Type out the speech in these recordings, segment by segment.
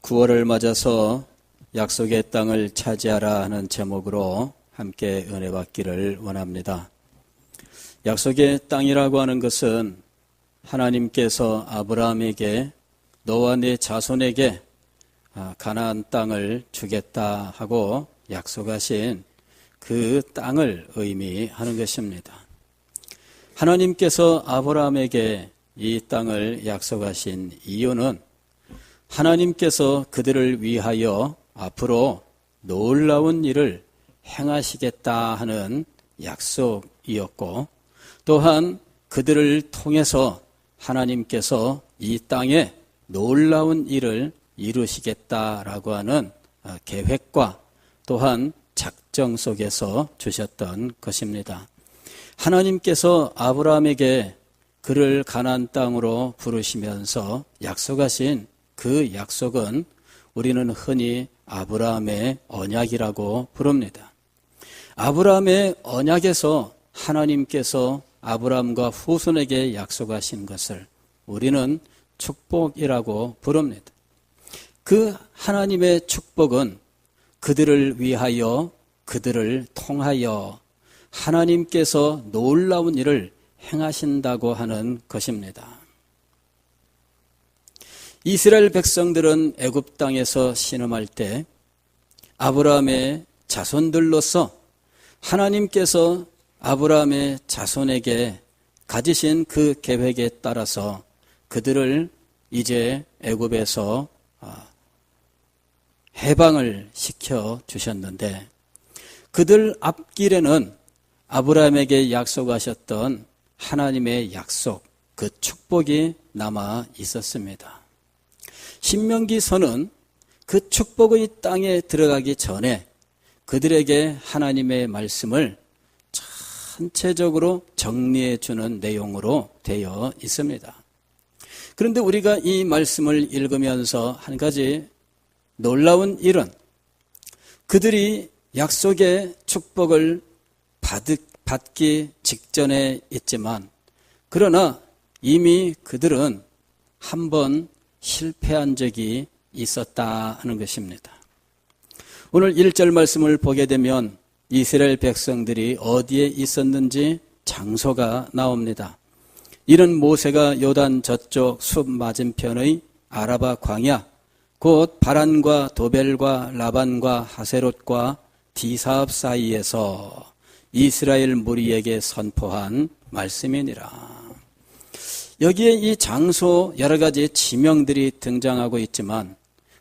9월을 맞아서 약속의 땅을 차지하라 하는 제목으로 함께 은혜 받기를 원합니다. 약속의 땅이라고 하는 것은 하나님께서 아브라함에게 너와 네 자손에게 가나안 땅을 주겠다 하고 약속하신 그 땅을 의미하는 것입니다. 하나님께서 아브라함에게 이 땅을 약속하신 이유는 하나님께서 그들을 위하여 앞으로 놀라운 일을 행하시겠다 하는 약속이었고, 또한 그들을 통해서 하나님께서 이 땅에 놀라운 일을 이루시겠다라고 하는 계획과 또한 작정 속에서 주셨던 것입니다. 하나님께서 아브라함에게 그를 가나안 땅으로 부르시면서 약속하신 그 약속은 우리는 흔히 아브라함의 언약이라고 부릅니다. 아브라함의 언약에서 하나님께서 아브라함과 후손에게 약속하신 것을 우리는 축복이라고 부릅니다. 그 하나님의 축복은 그들을 위하여, 그들을 통하여 하나님께서 놀라운 일을 행하신다고 하는 것입니다. 이스라엘 백성들은 애굽 땅에서 신음할 때 아브라함의 자손들로서 하나님께서 아브라함의 자손에게 가지신 그 계획에 따라서 그들을 이제 애굽에서 해방을 시켜 주셨는데, 그들 앞길에는 아브라함에게 약속하셨던 하나님의 약속, 그 축복이 남아 있었습니다. 신명기서는 그 축복의 땅에 들어가기 전에 그들에게 하나님의 말씀을 전체적으로 정리해 주는 내용으로 되어 있습니다. 그런데 우리가 이 말씀을 읽으면서 한 가지 놀라운 일은 그들이 약속의 축복을 받기 직전에 있지만, 그러나 이미 그들은 한번 실패한 적이 있었다 하는 것입니다. 오늘 1절 말씀을 보게 되면 이스라엘 백성들이 어디에 있었는지 장소가 나옵니다. 이는 모세가 요단 저쪽 숲 맞은편의 아라바 광야, 곧 바란과 도벨과 라반과 하세롯과 디사압 사이에서 이스라엘 무리에게 선포한 말씀이니라. 여기에 이 장소 여러 가지 지명들이 등장하고 있지만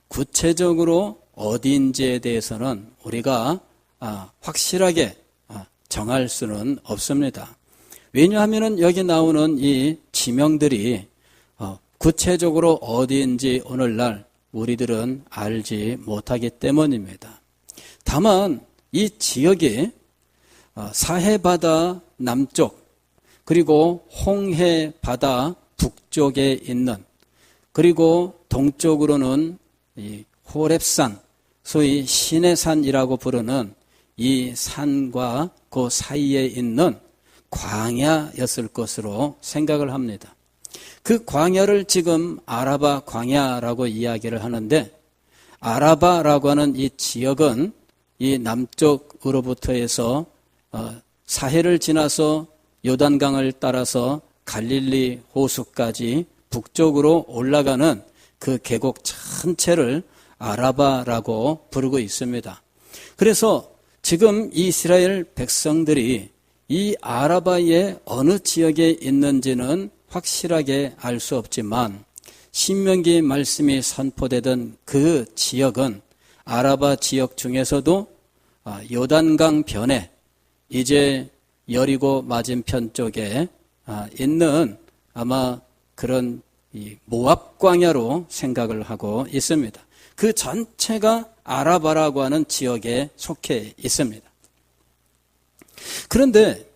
구체적으로 어디인지에 대해서는 우리가 확실하게 정할 수는 없습니다. 왜냐하면 여기 나오는 이 지명들이 구체적으로 어디인지 오늘날 우리들은 알지 못하기 때문입니다. 다만 이 지역이 사해바다 남쪽, 그리고 홍해바다 북쪽에 있는, 그리고 동쪽으로는 이 호렙산, 소위 신의 산이라고 부르는 이 산과 그 사이에 있는 광야였을 것으로 생각을 합니다. 그 광야를 지금 아라바 광야라고 이야기를 하는데, 아라바라고 하는 이 지역은 이 남쪽으로부터 해서 사해를 지나서 요단강을 따라서 갈릴리 호수까지 북쪽으로 올라가는 그 계곡 전체를 아라바라고 부르고 있습니다. 그래서 지금 이스라엘 백성들이 이 아라바의 어느 지역에 있는지는 확실하게 알 수 없지만, 신명기 말씀이 선포되던 그 지역은 아라바 지역 중에서도 요단강 변에 이제 여리고 맞은편 쪽에 있는 아마 그런 모압 광야로 생각을 하고 있습니다. 그 전체가 아라바라고 하는 지역에 속해 있습니다. 그런데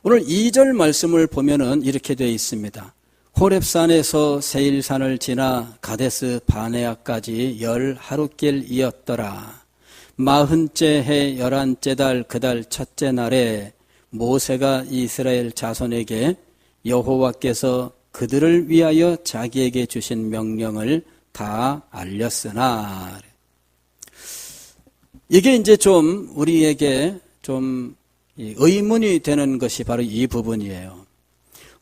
오늘 2절 말씀을 보면은 이렇게 되어 있습니다. 호렙산에서 세일산을 지나 가데스 바네아까지 10하루길이었더라. 40째 해 11째 달 그 달 첫째 날에 모세가 이스라엘 자손에게 여호와께서 그들을 위하여 자기에게 주신 명령을 다 알렸으나. 이게 이제 좀 우리에게 좀 의문이 되는 것이 바로 이 부분이에요.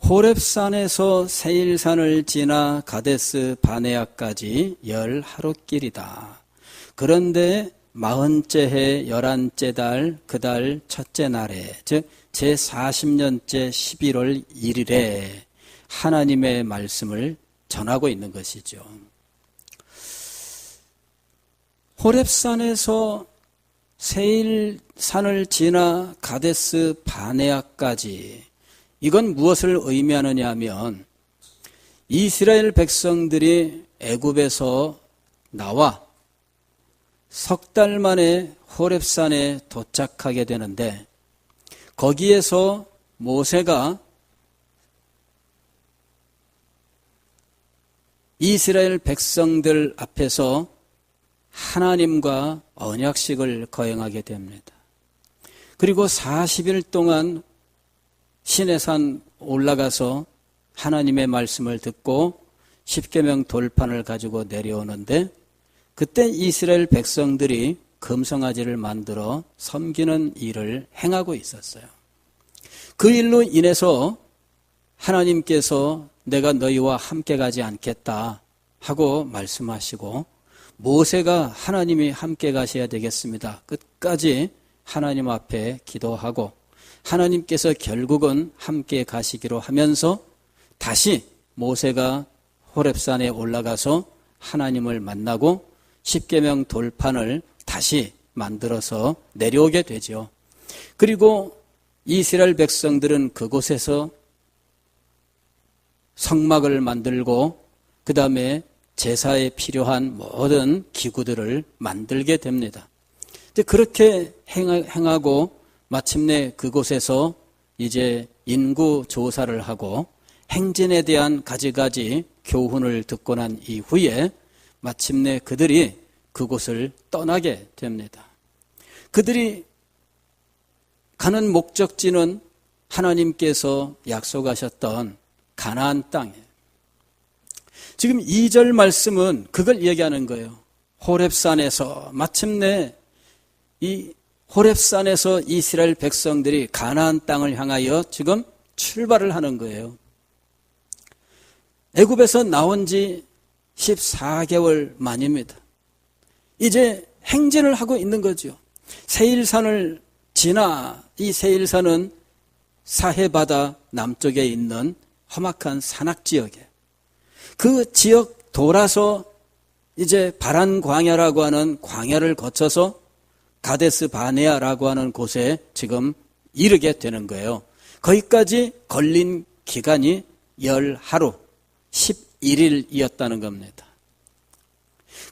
호렙산에서 세일산을 지나 가데스 바네아까지 10하루길이다. 그런데 40째 해 11째 달 그 달 첫째 날에, 즉 제40년째 11월 1일에 하나님의 말씀을 전하고 있는 것이죠. 호렙산에서 세일산을 지나 가데스 바네아까지, 이건 무엇을 의미하느냐 하면 이스라엘 백성들이 애굽에서 나와 석 달 만에 호렙산에 도착하게 되는데, 거기에서 모세가 이스라엘 백성들 앞에서 하나님과 언약식을 거행하게 됩니다. 그리고 40일 동안 시내산 올라가서 하나님의 말씀을 듣고 십계명 돌판을 가지고 내려오는데, 그때 이스라엘 백성들이 금송아지를 만들어 섬기는 일을 행하고 있었어요. 그 일로 인해서 하나님께서 내가 너희와 함께 가지 않겠다 하고 말씀하시고, 모세가 하나님이 함께 가셔야 되겠습니다. 끝까지 하나님 앞에 기도하고 하나님께서 결국은 함께 가시기로 하면서 다시 모세가 호렙산에 올라가서 하나님을 만나고 십계명 돌판을 다시 만들어서 내려오게 되죠. 그리고 이스라엘 백성들은 그곳에서 성막을 만들고 그 다음에 제사에 필요한 모든 기구들을 만들게 됩니다. 그렇게 행하고 마침내 그곳에서 이제 인구 조사를 하고 행진에 대한 가지가지 교훈을 듣고 난 이후에 마침내 그들이 그곳을 떠나게 됩니다. 그들이 가는 목적지는 하나님께서 약속하셨던 가나안 땅이에요. 지금 2절 말씀은 그걸 얘기하는 거예요. 호렙산에서 마침내 이 호렙산에서 이스라엘 백성들이 가나안 땅을 향하여 지금 출발을 하는 거예요. 애굽에서 나온 지 14개월 만입니다. 이제 행진을 하고 있는 거죠. 세일산을 지나, 이 세일산은 사해바다 남쪽에 있는 험악한 산악지역이에요. 그 지역 돌아서 이제 바란 광야라고 하는 광야를 거쳐서 가데스 바네아라고 하는 곳에 지금 이르게 되는 거예요. 거기까지 걸린 기간이 10하루, 11일이었다는 겁니다.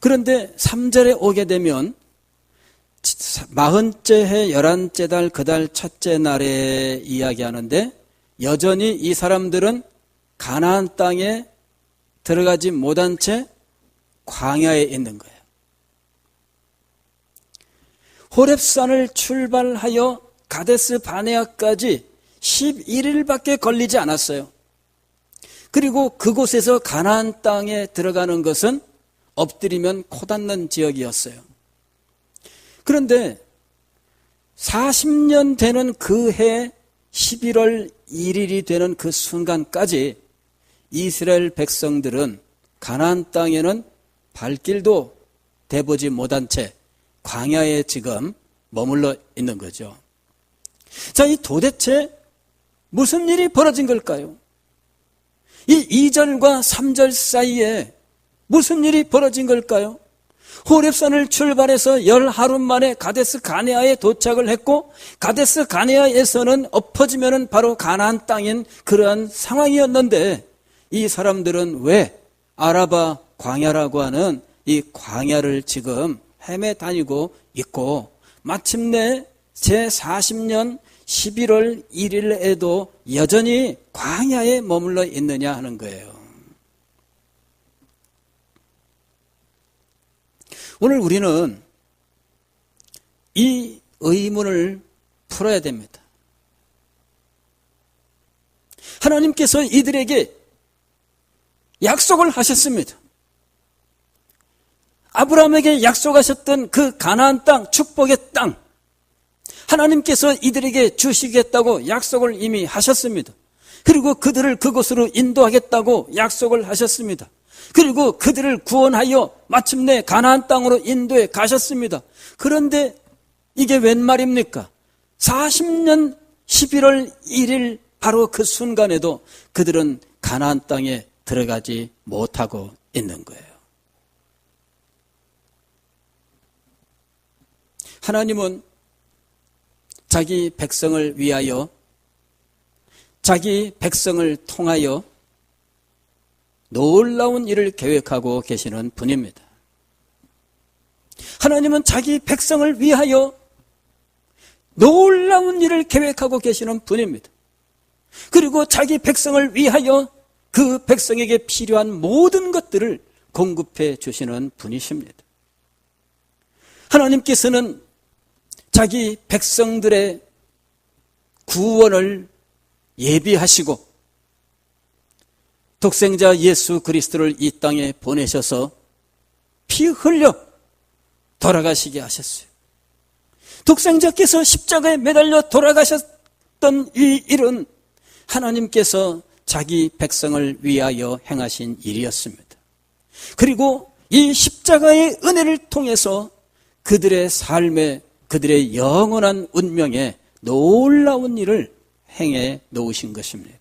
그런데 3절에 오게 되면 40째 해 11째 달 그 달 첫째 날에 이야기하는데, 여전히 이 사람들은 가나안 땅에 들어가지 못한 채 광야에 있는 거예요. 호렙산을 출발하여 가데스 바네아까지 11일밖에 걸리지 않았어요. 그리고 그곳에서 가나안 땅에 들어가는 것은 엎드리면 코 닿는 지역이었어요. 그런데 40년 되는 그 해 11월 1일이 되는 그 순간까지 이스라엘 백성들은 가나안 땅에는 발길도 대보지 못한 채 광야에 지금 머물러 있는 거죠. 자, 이 도대체 무슨 일이 벌어진 걸까요? 이 2절과 3절 사이에 무슨 일이 벌어진 걸까요? 호렙산을 출발해서 10하루 만에 가데스 가네아에 도착을 했고, 가데스 가네아에서는 엎어지면 바로 가나안 땅인 그러한 상황이었는데, 이 사람들은 왜 아라바 광야라고 하는 이 광야를 지금 헤매 다니고 있고, 마침내 제40년 11월 1일에도 여전히 광야에 머물러 있느냐 하는 거예요. 오늘 우리는 이 의문을 풀어야 됩니다. 하나님께서 이들에게 약속을 하셨습니다. 아브라함에게 약속하셨던 그 가나안 땅, 축복의 땅, 하나님께서 이들에게 주시겠다고 약속을 이미 하셨습니다. 그리고 그들을 그곳으로 인도하겠다고 약속을 하셨습니다. 그리고 그들을 구원하여 마침내 가나안 땅으로 인도해 가셨습니다. 그런데 이게 웬 말입니까? 40년 11월 1일 바로 그 순간에도 그들은 가나안 땅에 들어가지 못하고 있는 거예요. 하나님은 자기 백성을 위하여, 자기 백성을 통하여 놀라운 일을 계획하고 계시는 분입니다. 하나님은 자기 백성을 위하여 놀라운 일을 계획하고 계시는 분입니다. 그리고 자기 백성을 위하여 그 백성에게 필요한 모든 것들을 공급해 주시는 분이십니다. 하나님께서는 자기 백성들의 구원을 예비하시고 독생자 예수 그리스도를 이 땅에 보내셔서 피 흘려 돌아가시게 하셨어요. 독생자께서 십자가에 매달려 돌아가셨던 이 일은 하나님께서 자기 백성을 위하여 행하신 일이었습니다. 그리고 이 십자가의 은혜를 통해서 그들의 삶에, 그들의 영원한 운명에 놀라운 일을 행해 놓으신 것입니다.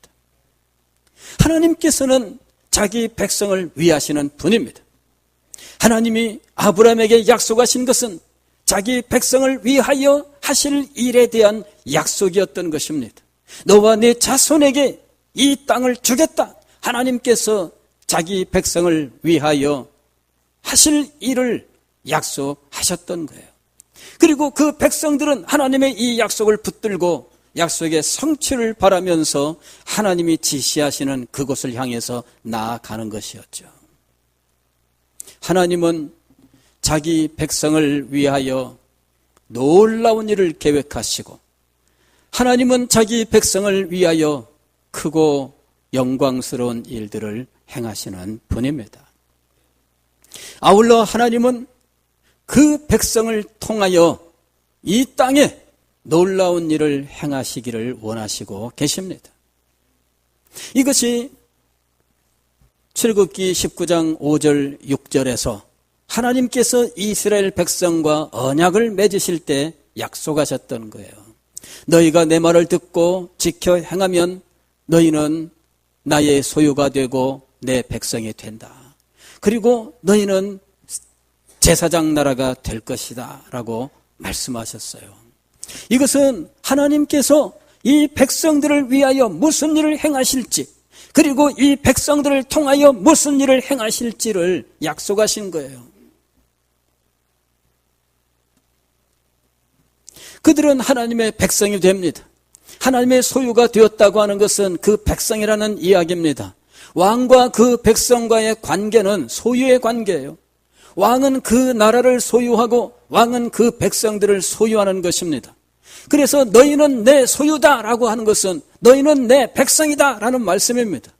하나님께서는 자기 백성을 위하시는 분입니다. 하나님이 아브라함에게 약속하신 것은 자기 백성을 위하여 하실 일에 대한 약속이었던 것입니다. 너와 네 자손에게 이 땅을 주겠다. 하나님께서 자기 백성을 위하여 하실 일을 약속하셨던 거예요. 그리고 그 백성들은 하나님의 이 약속을 붙들고 약속의 성취를 바라면서 하나님이 지시하시는 그곳을 향해서 나아가는 것이었죠. 하나님은 자기 백성을 위하여 놀라운 일을 계획하시고, 하나님은 자기 백성을 위하여 크고 영광스러운 일들을 행하시는 분입니다. 아울러 하나님은 그 백성을 통하여 이 땅에 놀라운 일을 행하시기를 원하시고 계십니다. 이것이 출애굽기 19장 5절 6절에서 하나님께서 이스라엘 백성과 언약을 맺으실 때 약속하셨던 거예요. 너희가 내 말을 듣고 지켜 행하면 너희는 나의 소유가 되고 내 백성이 된다. 그리고 너희는 제사장 나라가 될 것이다 라고 말씀하셨어요. 이것은 하나님께서 이 백성들을 위하여 무슨 일을 행하실지, 그리고 이 백성들을 통하여 무슨 일을 행하실지를 약속하신 거예요. 그들은 하나님의 백성이 됩니다. 하나님의 소유가 되었다고 하는 것은 그 백성이라는 이야기입니다. 왕과 그 백성과의 관계는 소유의 관계예요. 왕은 그 나라를 소유하고 왕은 그 백성들을 소유하는 것입니다. 그래서 너희는 내 소유다라고 하는 것은 너희는 내 백성이다라는 말씀입니다.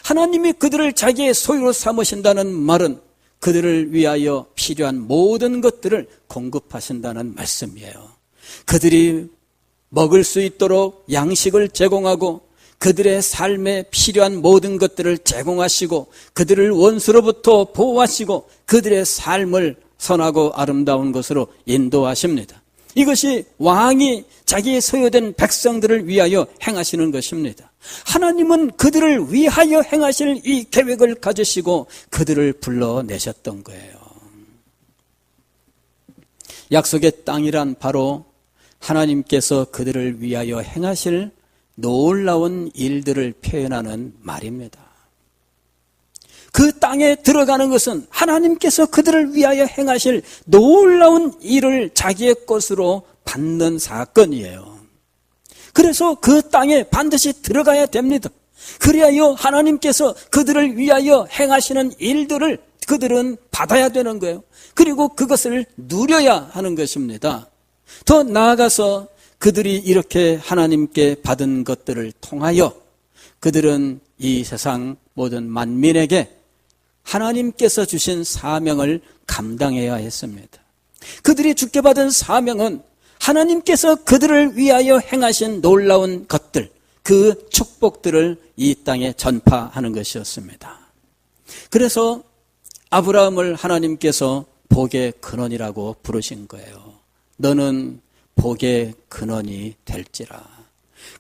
하나님이 그들을 자기의 소유로 삼으신다는 말은 그들을 위하여 필요한 모든 것들을 공급하신다는 말씀이에요. 그들이 먹을 수 있도록 양식을 제공하고 그들의 삶에 필요한 모든 것들을 제공하시고 그들을 원수로부터 보호하시고 그들의 삶을 선하고 아름다운 것으로 인도하십니다. 이것이 왕이 자기의 소유된 백성들을 위하여 행하시는 것입니다. 하나님은 그들을 위하여 행하실 이 계획을 가지시고 그들을 불러내셨던 거예요. 약속의 땅이란 바로 하나님께서 그들을 위하여 행하실 놀라운 일들을 표현하는 말입니다. 그 땅에 들어가는 것은 하나님께서 그들을 위하여 행하실 놀라운 일을 자기의 것으로 받는 사건이에요. 그래서 그 땅에 반드시 들어가야 됩니다. 그리하여 하나님께서 그들을 위하여 행하시는 일들을 그들은 받아야 되는 거예요. 그리고 그것을 누려야 하는 것입니다. 더 나아가서 그들이 이렇게 하나님께 받은 것들을 통하여 그들은 이 세상 모든 만민에게 하나님께서 주신 사명을 감당해야 했습니다. 그들이 주께 받은 사명은 하나님께서 그들을 위하여 행하신 놀라운 것들, 그 축복들을 이 땅에 전파하는 것이었습니다. 그래서 아브라함을 하나님께서 복의 근원이라고 부르신 거예요. 너는 복의 근원이 될지라.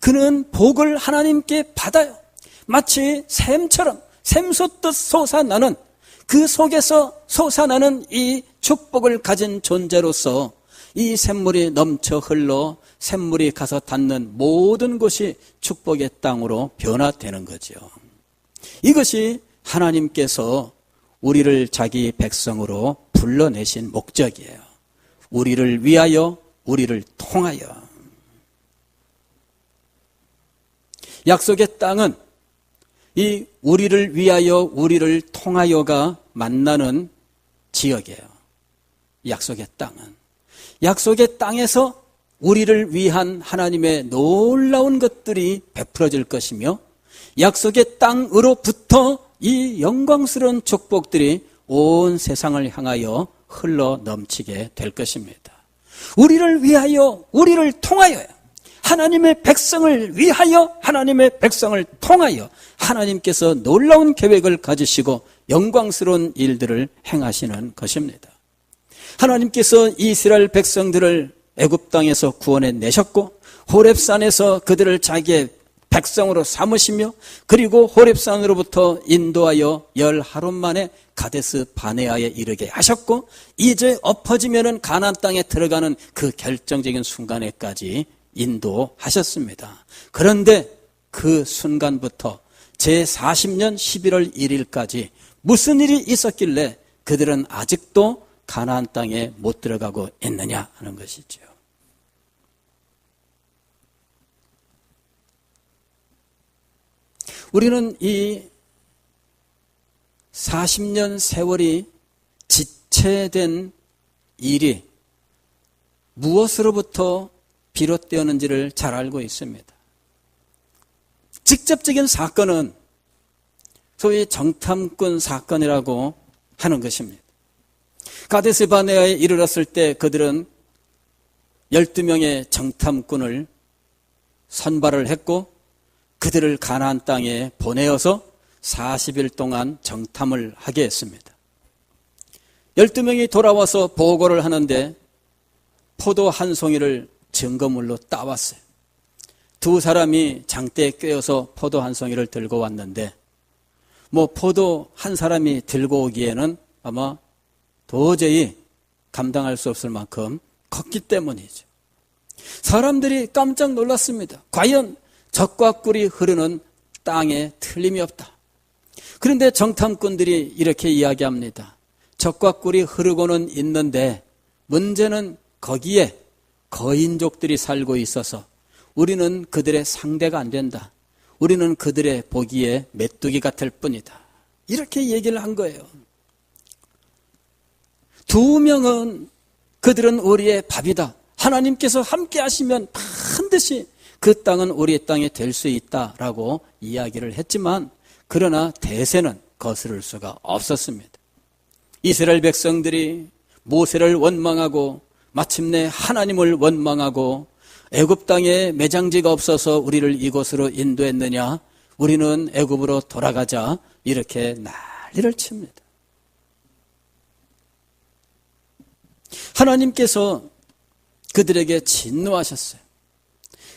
그는 복을 하나님께 받아요. 마치 샘처럼 샘솟듯 솟아나는, 그 속에서 솟아나는 이 축복을 가진 존재로서 이 샘물이 넘쳐 흘러 샘물이 가서 닿는 모든 곳이 축복의 땅으로 변화되는 거죠. 이것이 하나님께서 우리를 자기 백성으로 불러내신 목적이에요. 우리를 위하여, 우리를 통하여. 약속의 땅은 이 우리를 위하여, 우리를 통하여가 만나는 지역이에요. 약속의 땅은. 약속의 땅에서 우리를 위한 하나님의 놀라운 것들이 베풀어질 것이며, 약속의 땅으로부터 이 영광스러운 축복들이 온 세상을 향하여 흘러 넘치게 될 것입니다. 우리를 위하여, 우리를 통하여, 하나님의 백성을 위하여, 하나님의 백성을 통하여 하나님께서 놀라운 계획을 가지시고 영광스러운 일들을 행하시는 것입니다. 하나님께서 이스라엘 백성들을 애굽 땅에서 구원해 내셨고, 호렙산에서 그들을 자기의 백성으로 삼으시며, 그리고 호렙산으로부터 인도하여 10하루 만에 가데스 바네아에 이르게 하셨고, 이제 엎어지면은 가나안 땅에 들어가는 그 결정적인 순간에까지 인도하셨습니다. 그런데 그 순간부터 제40년 11월 1일까지 무슨 일이 있었길래 그들은 아직도 가나안 땅에 못 들어가고 있느냐 하는 것이죠. 우리는 이 40년 세월이 지체된 일이 무엇으로부터 비롯되었는지를 잘 알고 있습니다. 직접적인 사건은 소위 정탐꾼 사건이라고 하는 것입니다. 가데스 바네아에 이르렀을 때 그들은 12명의 정탐꾼을 선발을 했고, 그들을 가나안 땅에 보내어서 40일 동안 정탐을 하게 했습니다. 12명이 돌아와서 보고를 하는데 포도 한 송이를 증거물로 따왔어요. 두 사람이 장대에 꿰어서 포도 한 송이를 들고 왔는데, 포도 한 사람이 들고 오기에는 아마 도저히 감당할 수 없을 만큼 컸기 때문이죠. 사람들이 깜짝 놀랐습니다. 과연 젖과 꿀이 흐르는 땅에 틀림이 없다. 그런데 정탐꾼들이 이렇게 이야기합니다. 젖과 꿀이 흐르고는 있는데 문제는 거기에 거인족들이 살고 있어서 우리는 그들의 상대가 안 된다. 우리는 그들의 보기에 메뚜기 같을 뿐이다. 이렇게 얘기를 한 거예요. 2명은 그들은 우리의 밥이다. 하나님께서 함께 하시면 반드시 그 땅은 우리의 땅이 될 수 있다라고 이야기를 했지만, 그러나 대세는 거스를 수가 없었습니다. 이스라엘 백성들이 모세를 원망하고 마침내 하나님을 원망하고, 애굽 땅에 매장지가 없어서 우리를 이곳으로 인도했느냐, 우리는 애굽으로 돌아가자, 이렇게 난리를 칩니다. 하나님께서 그들에게 진노하셨어요.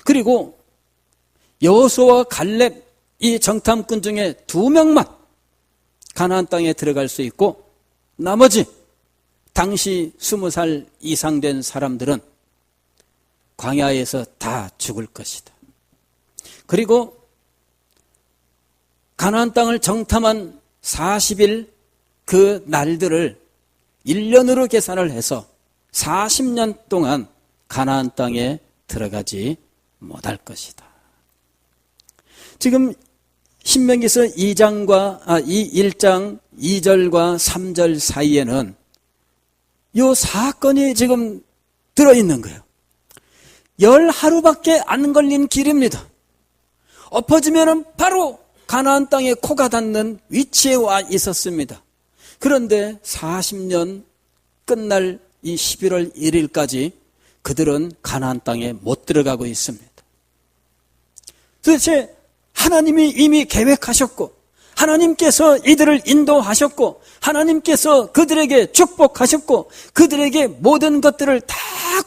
그리고 여호수아와 갈렙, 이 정탐꾼 중에 2명만 가나안 땅에 들어갈 수 있고, 나머지 당시 20살 이상 된 사람들은 광야에서 다 죽을 것이다. 그리고 가나안 땅을 정탐한 40일 그 날들을 1년으로 계산을 해서 40년 동안 가나안 땅에 들어가지 못할 것이다. 지금 신명기서 1장 2절과 3절 사이에는 이 사건이 지금 들어있는 거예요. 10하루밖에 안 걸린 길입니다. 엎어지면 바로 가나안 땅에 코가 닿는 위치에 와 있었습니다. 그런데 40년 끝날 이 11월 1일까지 그들은 가나안 땅에 못 들어가고 있습니다. 도대체 하나님이 이미 계획하셨고 하나님께서 이들을 인도하셨고 하나님께서 그들에게 축복하셨고 그들에게 모든 것들을 다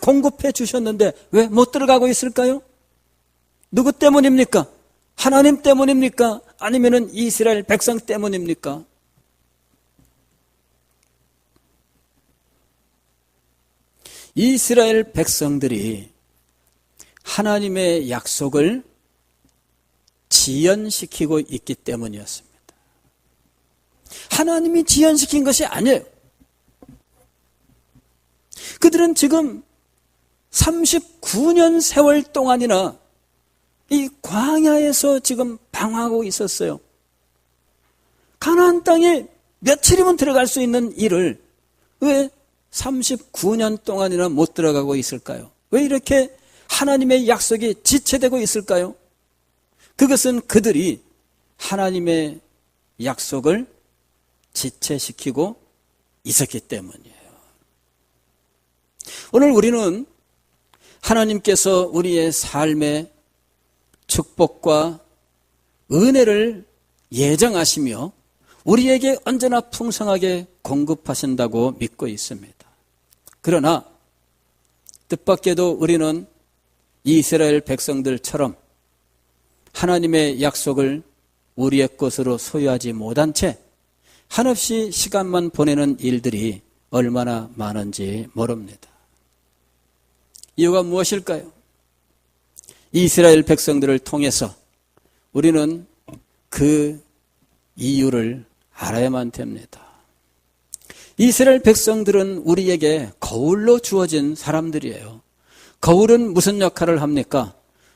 공급해 주셨는데 왜 못 들어가고 있을까요? 누구 때문입니까? 하나님 때문입니까? 아니면은 이스라엘 백성 때문입니까? 이스라엘 백성들이 하나님의 약속을 지연시키고 있기 때문이었습니다. 하나님이 지연시킨 것이 아니에요. 그들은 지금 39년 세월 동안이나 이 광야에서 지금 방황하고 있었어요. 가나안 땅에 며칠이면 들어갈 수 있는 일을 왜 39년 동안이나 못 들어가고 있을까요? 왜 이렇게 하나님의 약속이 지체되고 있을까요? 그것은 그들이 하나님의 약속을 지체시키고 있었기 때문이에요. 오늘 우리는 하나님께서 우리의 삶에 축복과 은혜를 예정하시며 우리에게 언제나 풍성하게 공급하신다고 믿고 있습니다. 그러나 뜻밖에도 우리는 이스라엘 백성들처럼 하나님의 약속을 우리의 것으로 소유하지 못한 채 한없이 시간만 보내는 일들이 얼마나 많은지 모릅니다. 이유가 무엇일까요? 이스라엘 백성들을 통해서 우리는 그 이유를 알아야만 됩니다. 이스라엘 백성들은 우리에게 거울로 주어진 사람들이에요. 거울은 무슨 역할을 합니까?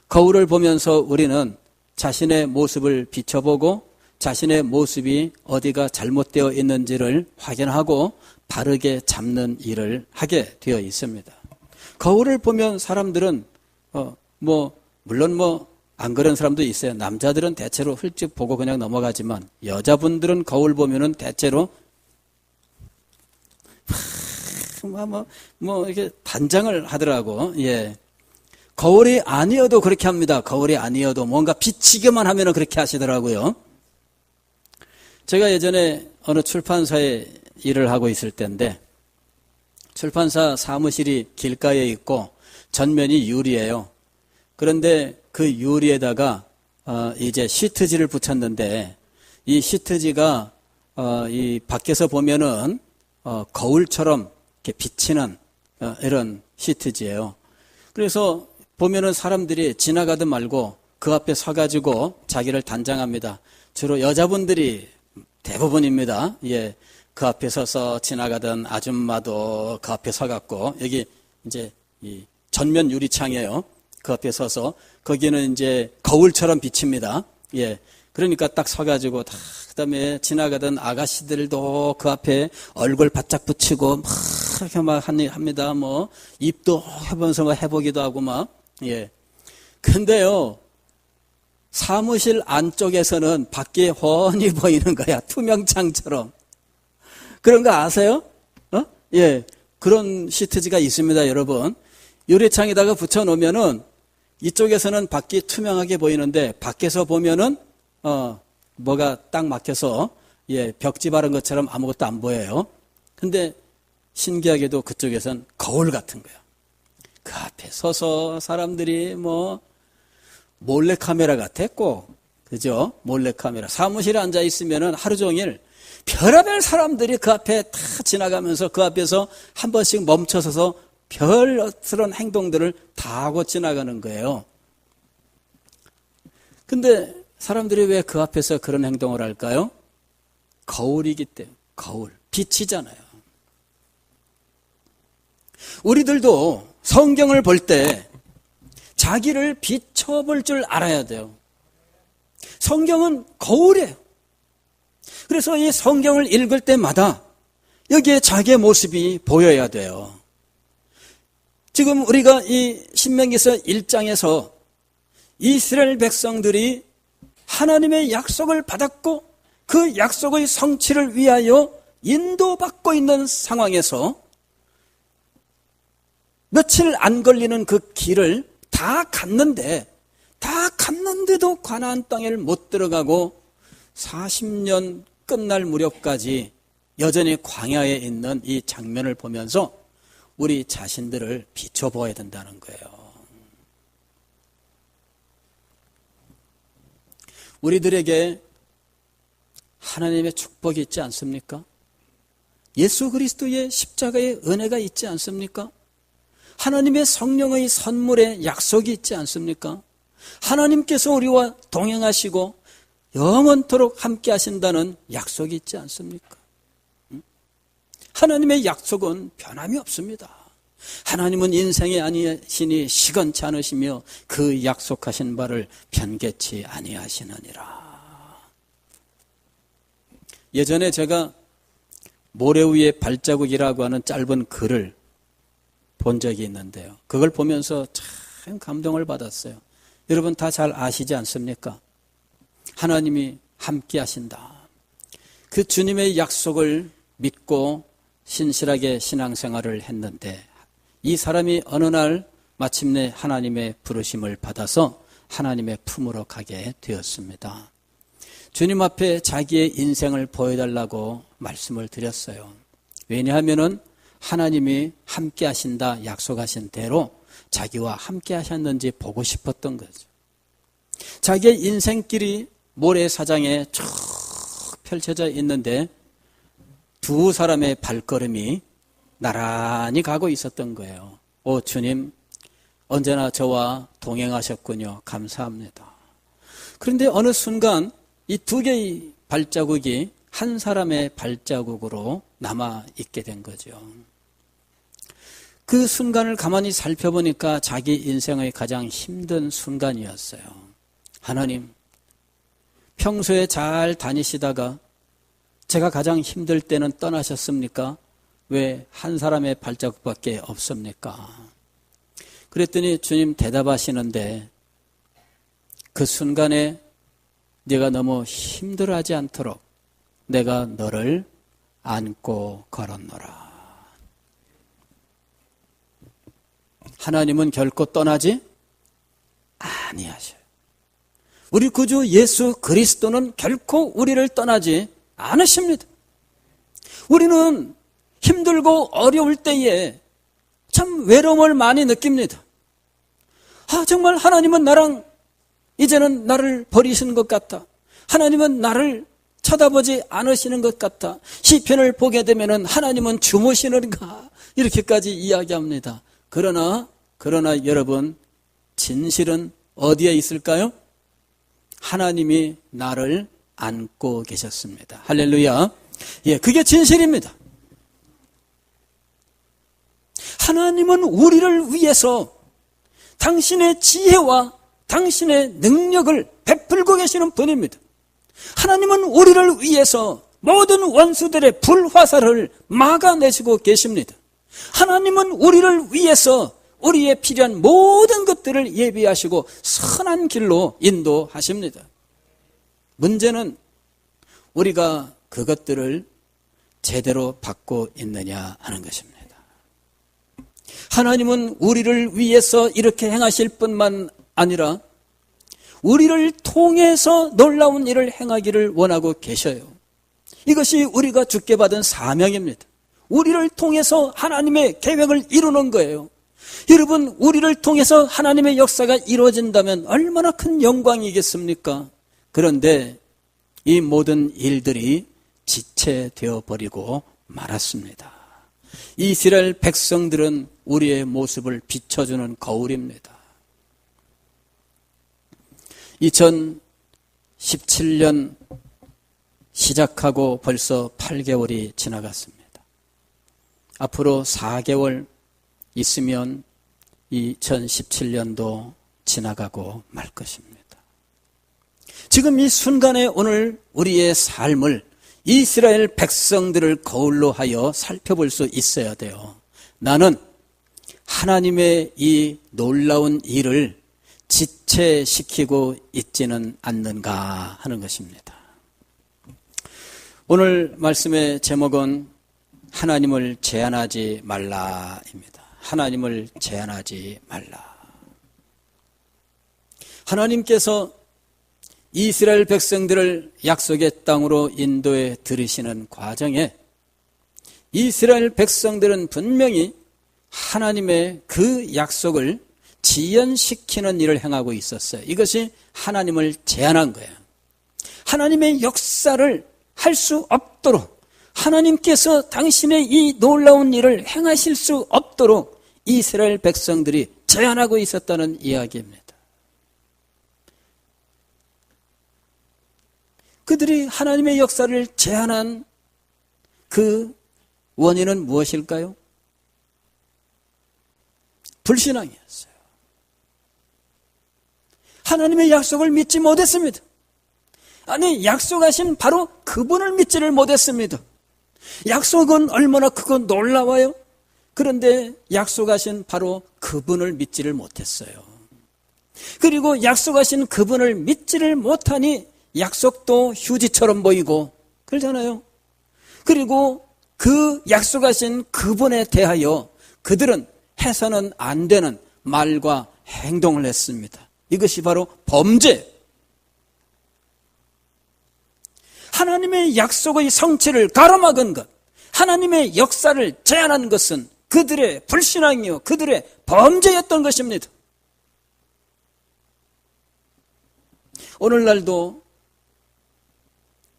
거울을 보면서 우리는 자신의 모습을 비춰보고 자신의 모습이 어디가 잘못되어 있는지를 확인하고 바르게 잡는 일을 하게 되어 있습니다. 거울을 보면 사람들은 물론 안 그런 사람도 있어요. 남자들은 대체로 훌쩍 보고 그냥 넘어가지만 여자분들은 거울 보면은 대체로 이렇게 단장을 하더라고. 예. 거울이 아니어도 그렇게 합니다. 거울이 아니어도 뭔가 비치기만 하면은 그렇게 하시더라고요. 제가 예전에 어느 출판사에 일을 하고 있을 때인데 출판사 사무실이 길가에 있고 전면이 유리예요. 그런데 그 유리에다가 이제 시트지를 붙였는데 이 시트지가 이 밖에서 보면은 거울처럼 이렇게 비치는 이런 시트지예요. 그래서 보면은 사람들이 지나가든 말고 그 앞에 서가지고 자기를 단장합니다. 주로 여자분들이 대부분입니다. 예, 그 앞에 서서 지나가던 아줌마도 그 앞에 서갖고 여기 이제 이 전면 유리창이에요. 그 앞에 서서 거기는 이제 거울처럼 비칩니다. 예, 그러니까 딱 서가지고 다 그다음에 지나가던 아가씨들도 그 앞에 얼굴 바짝 붙이고 막 이렇게 막 합니다. 입도 해보면서 해보기도 하고 막 예. 근데요. 사무실 안쪽에서는 밖에 훤히 보이는 거야. 투명창처럼. 그런 거 아세요? 예. 그런 시트지가 있습니다, 여러분. 유리창에다가 붙여놓으면은 이쪽에서는 밖이 투명하게 보이는데 밖에서 보면은, 뭐가 딱 막혀서, 예, 벽지 바른 것처럼 아무것도 안 보여요. 근데 신기하게도 그쪽에선 거울 같은 거야. 그 앞에 서서 사람들이 몰래카메라 같아, 꼭. 그죠? 몰래카메라. 사무실에 앉아 있으면은 하루 종일 별의별 사람들이 그 앞에 다 지나가면서 그 앞에서 한 번씩 멈춰서서 별스러운 행동들을 다 하고 지나가는 거예요. 근데 사람들이 왜 그 앞에서 그런 행동을 할까요? 거울이기 때문에. 거울. 빛이잖아요. 우리들도 성경을 볼 때 자기를 비춰볼 줄 알아야 돼요. 성경은 거울이에요. 그래서 이 성경을 읽을 때마다 여기에 자기의 모습이 보여야 돼요. 지금 우리가 이 신명기서 1장에서 이스라엘 백성들이 하나님의 약속을 받았고 그 약속의 성취를 위하여 인도받고 있는 상황에서 며칠 안 걸리는 그 길을 다 갔는데도 가나안 땅에 못 들어가고 40년 끝날 무렵까지 여전히 광야에 있는 이 장면을 보면서 우리 자신들을 비춰보아야 된다는 거예요. 우리들에게 하나님의 축복이 있지 않습니까? 예수 그리스도의 십자가의 은혜가 있지 않습니까? 하나님의 성령의 선물의 약속이 있지 않습니까? 하나님께서 우리와 동행하시고 영원토록 함께 하신다는 약속이 있지 않습니까? 하나님의 약속은 변함이 없습니다. 하나님은 인생이 아니시니 시건치 않으시며 그 약속하신 바를 변개치 아니하시느니라. 예전에 제가 모래 위의 발자국이라고 하는 짧은 글을 본 적이 있는데요. 그걸 보면서 참 감동을 받았어요. 여러분 다 잘 아시지 않습니까? 하나님이 함께 하신다. 그 주님의 약속을 믿고 신실하게 신앙생활을 했는데 이 사람이 어느 날 마침내 하나님의 부르심을 받아서 하나님의 품으로 가게 되었습니다. 주님 앞에 자기의 인생을 보여달라고 말씀을 드렸어요. 왜냐하면은 하나님이 함께 하신다 약속하신 대로 자기와 함께 하셨는지 보고 싶었던 거죠. 자기의 인생길이 모래사장에 쭉 펼쳐져 있는데 두 사람의 발걸음이 나란히 가고 있었던 거예요. 오 주님, 언제나 저와 동행하셨군요. 감사합니다. 그런데 어느 순간 이 두 개의 발자국이 한 사람의 발자국으로 남아 있게 된 거죠. 그 순간을 가만히 살펴보니까 자기 인생의 가장 힘든 순간이었어요. 하나님, 평소에 잘 다니시다가 제가 가장 힘들 때는 떠나셨습니까? 왜 한 사람의 발자국밖에 없습니까? 그랬더니 주님 대답하시는데 그 순간에 네가 너무 힘들어하지 않도록 내가 너를 안고 걸었노라. 하나님은 결코 떠나지 아니하셔요. 우리 구주 예수 그리스도는 결코 우리를 떠나지 않으십니다. 우리는 힘들고 어려울 때에 참 외로움을 많이 느낍니다. 정말 하나님은 나랑 이제는 나를 버리시는 것 같아. 하나님은 나를 쳐다보지 않으시는 것 같아. 시편을 보게 되면은 하나님은 주무시는가 이렇게까지 이야기합니다. 그러나 여러분 진실은 어디에 있을까요? 하나님이 나를 안고 계셨습니다. 할렐루야. 예, 그게 진실입니다. 하나님은 우리를 위해서 당신의 지혜와 당신의 능력을 베풀고 계시는 분입니다. 하나님은 우리를 위해서 모든 원수들의 불화살을 막아내시고 계십니다. 하나님은 우리를 위해서 우리의 필요한 모든 것들을 예비하시고 선한 길로 인도하십니다. 문제는 우리가 그것들을 제대로 받고 있느냐 하는 것입니다. 하나님은 우리를 위해서 이렇게 행하실 뿐만 아니라 우리를 통해서 놀라운 일을 행하기를 원하고 계셔요. 이것이 우리가 주께 받은 사명입니다. 우리를 통해서 하나님의 계획을 이루는 거예요. 여러분, 우리를 통해서 하나님의 역사가 이루어진다면 얼마나 큰 영광이겠습니까? 그런데 이 모든 일들이 지체되어 버리고 말았습니다. 이스라엘 백성들은 우리의 모습을 비춰주는 거울입니다. 2017년 시작하고 벌써 8개월이 지나갔습니다. 앞으로 4개월 있으면 2017년도 지나가고 말 것입니다. 지금 이 순간에 오늘 우리의 삶을 이스라엘 백성들을 거울로 하여 살펴볼 수 있어야 돼요. 나는 하나님의 이 놀라운 일을 지체시키고 있지는 않는가 하는 것입니다. 오늘 말씀의 제목은 하나님을 제한하지 말라입니다. 하나님을 제한하지 말라. 하나님께서 이스라엘 백성들을 약속의 땅으로 인도해 들이시는 과정에 이스라엘 백성들은 분명히 하나님의 그 약속을 지연시키는 일을 행하고 있었어요. 이것이 하나님을 제한한 거예요. 하나님의 역사를 할 수 없도록, 하나님께서 당신의 이 놀라운 일을 행하실 수 없도록 이스라엘 백성들이 제한하고 있었다는 이야기입니다. 그들이 하나님의 역사를 제한한 그 원인은 무엇일까요? 불신앙이었어요. 하나님의 약속을 믿지 못했습니다. 아니, 약속하신 바로 그분을 믿지를 못했습니다. 약속은 얼마나 크고 놀라워요. 그런데 약속하신 바로 그분을 믿지를 못했어요. 그리고 약속하신 그분을 믿지를 못하니 약속도 휴지처럼 보이고 그러잖아요. 그리고 그 약속하신 그분에 대하여 그들은 해서는 안 되는 말과 행동을 했습니다. 이것이 바로 범죄. 하나님의 약속의 성취를 가로막은 것, 하나님의 역사를 제한한 것은 그들의 불신앙이요, 그들의 범죄였던 것입니다. 오늘날도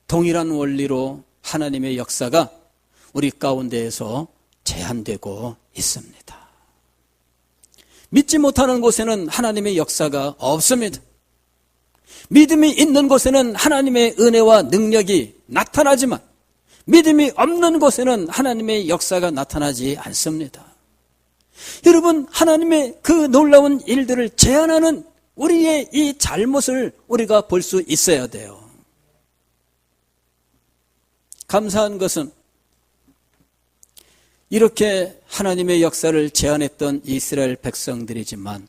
동일한 원리로 하나님의 역사가 우리 가운데에서 제한되고 있습니다. 믿지 못하는 곳에는 하나님의 역사가 없습니다. 믿음이 있는 곳에는 하나님의 은혜와 능력이 나타나지만 믿음이 없는 곳에는 하나님의 역사가 나타나지 않습니다. 여러분, 하나님의 그 놀라운 일들을 제한하는 우리의 이 잘못을 우리가 볼 수 있어야 돼요. 감사한 것은 이렇게 하나님의 역사를 제한했던 이스라엘 백성들이지만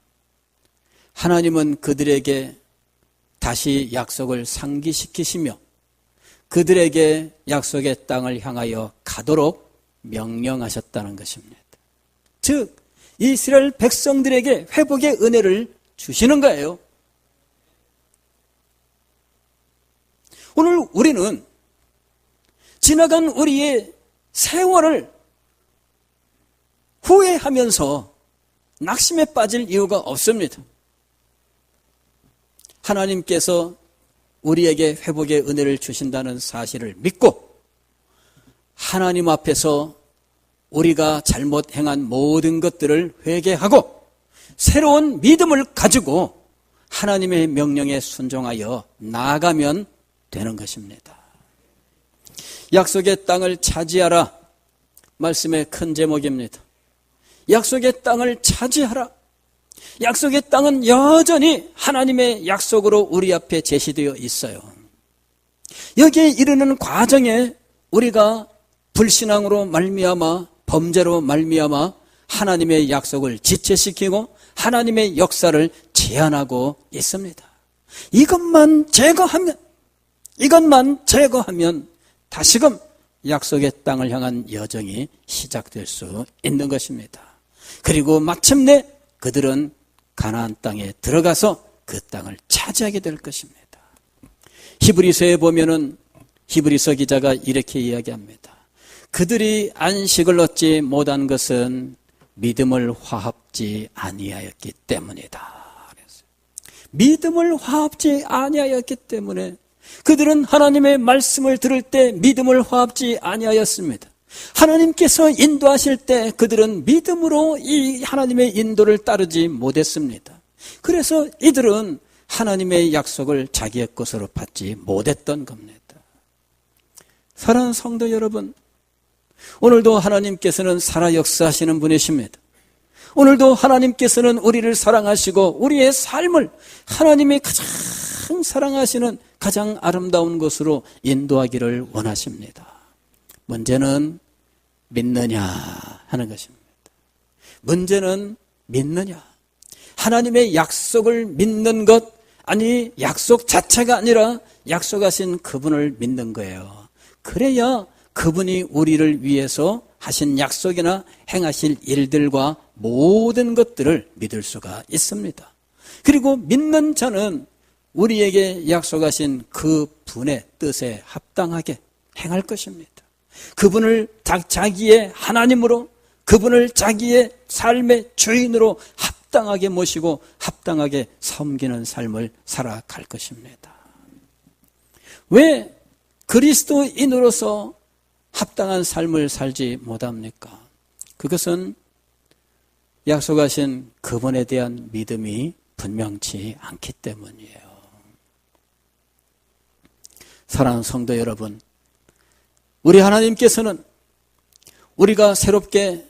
하나님은 그들에게 다시 약속을 상기시키시며 그들에게 약속의 땅을 향하여 가도록 명령하셨다는 것입니다. 즉, 이스라엘 백성들에게 회복의 은혜를 주시는 거예요. 오늘 우리는 지나간 우리의 세월을 후회하면서 낙심에 빠질 이유가 없습니다. 하나님께서 우리에게 회복의 은혜를 주신다는 사실을 믿고 하나님 앞에서 우리가 잘못 행한 모든 것들을 회개하고 새로운 믿음을 가지고 하나님의 명령에 순종하여 나아가면 되는 것입니다. 약속의 땅을 차지하라. 말씀의 큰 제목입니다. 약속의 땅을 차지하라. 약속의 땅은 여전히 하나님의 약속으로 우리 앞에 제시되어 있어요. 여기에 이르는 과정에 우리가 불신앙으로 말미암아 범죄로 말미암아 하나님의 약속을 지체시키고 하나님의 역사를 제한하고 있습니다. 이것만 제거하면 다시금 약속의 땅을 향한 여정이 시작될 수 있는 것입니다. 그리고 마침내 그들은 가나안 땅에 들어가서 그 땅을 차지하게 될 것입니다. 히브리서에 보면은 히브리서 기자가 이렇게 이야기합니다. 그들이 안식을 얻지 못한 것은 믿음을 화합지 아니하였기 때문이다. 믿음을 화합지 아니하였기 때문에 그들은 하나님의 말씀을 들을 때 믿음을 화합지 아니하였습니다. 하나님께서 인도하실 때 그들은 믿음으로 이 하나님의 인도를 따르지 못했습니다. 그래서 이들은 하나님의 약속을 자기의 것으로 받지 못했던 겁니다. 사랑하는 성도 여러분, 오늘도 하나님께서는 살아 역사하시는 분이십니다. 오늘도 하나님께서는 우리를 사랑하시고 우리의 삶을 하나님이 가장 사랑하시는 가장 아름다운 곳으로 인도하기를 원하십니다. 문제는 믿느냐 하는 것입니다. 문제는 믿느냐. 하나님의 약속을 믿는 것, 아니 약속 자체가 아니라 약속하신 그분을 믿는 거예요. 그래야 그분이 우리를 위해서 하신 약속이나 행하실 일들과 모든 것들을 믿을 수가 있습니다. 그리고 믿는 자는 우리에게 약속하신 그 분의 뜻에 합당하게 행할 것입니다. 그분을 자기의 하나님으로, 그분을 자기의 삶의 주인으로 합당하게 모시고 합당하게 섬기는 삶을 살아갈 것입니다. 왜 그리스도인으로서 합당한 삶을 살지 못합니까? 그것은 약속하신 그분에 대한 믿음이 분명치 않기 때문이에요. 사랑하는 성도 여러분, 우리 하나님께서는 우리가 새롭게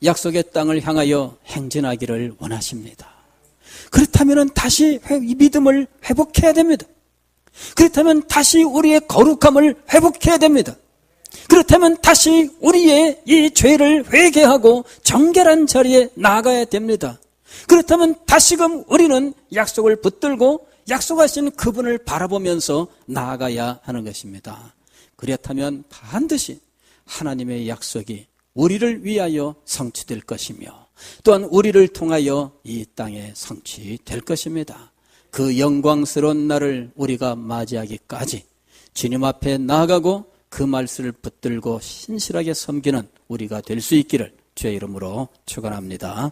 약속의 땅을 향하여 행진하기를 원하십니다. 그렇다면 다시 이 믿음을 회복해야 됩니다. 그렇다면 다시 우리의 거룩함을 회복해야 됩니다. 그렇다면 다시 우리의 이 죄를 회개하고 정결한 자리에 나아가야 됩니다. 그렇다면 다시금 우리는 약속을 붙들고 약속하신 그분을 바라보면서 나아가야 하는 것입니다. 그렇다면 반드시 하나님의 약속이 우리를 위하여 성취될 것이며 또한 우리를 통하여 이 땅에 성취될 것입니다. 그 영광스러운 날을 우리가 맞이하기까지 주님 앞에 나아가고 그 말씀을 붙들고 신실하게 섬기는 우리가 될 수 있기를 주의 이름으로 축원합니다.